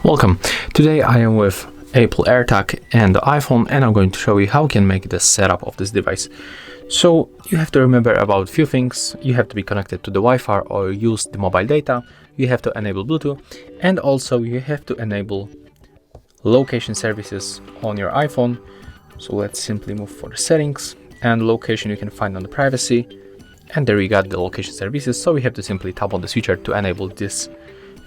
Welcome. Today I am with Apple AirTag and the iPhone, and I'm going to show you how you can make the setup of this device. So you have to remember about a few things. You have to be connected to the Wi-Fi or use the mobile data. You have to enable Bluetooth, and also you have to enable location services on your iPhone. So let's simply move for the settings, and location you can find on the privacy, and there we got the location services. So we have to simply tap on the switcher to enable this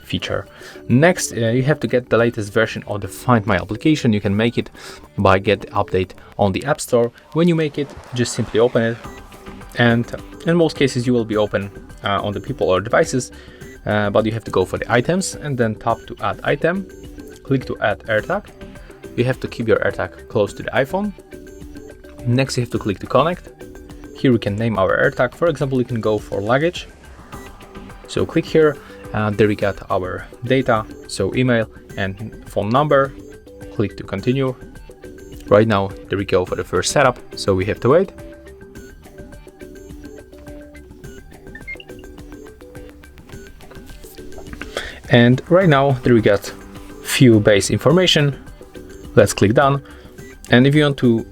feature. Next, you have to get the latest version of the Find My application. You can make it by get the update on the App Store. When you make it, just simply open it, and in most cases you will be open on the people or devices, but you have to go for the items and then tap to add item, click to add AirTag. You have to keep your AirTag close to the iPhone. Next, you have to click to connect. Here we can name our AirTag. For example, you can go for luggage, so click here. There we got our data, so email and phone number. Click to continue. Right now, there we go for the first setup, so we have to wait. And right now, there we got few base information. Let's click done. And if you want to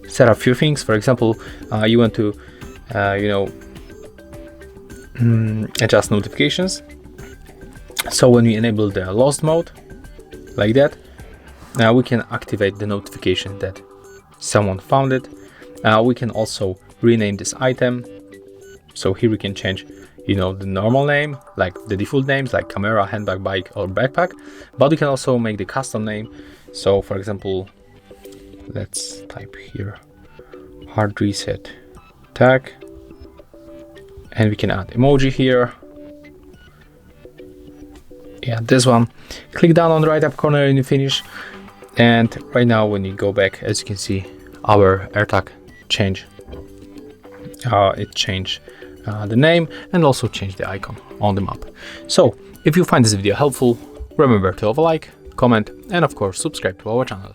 set up few things, for example, you want to, adjust notifications. So when we enable the lost mode like that, now we can activate the notification that someone found it. We can also rename this item. So here we can change, the normal name, like the default names like camera, handbag, bike, or backpack. But we can also make the custom name. So for example, let's type here HardReset.Tag. And we can add emoji here. Yeah, this one. Click down on the right up corner and you finish. And right now when you go back, as you can see, our AirTag changed. It changed the name and also changed the icon on the map. So if you find this video helpful, remember to leave a like, comment, and of course subscribe to our channel.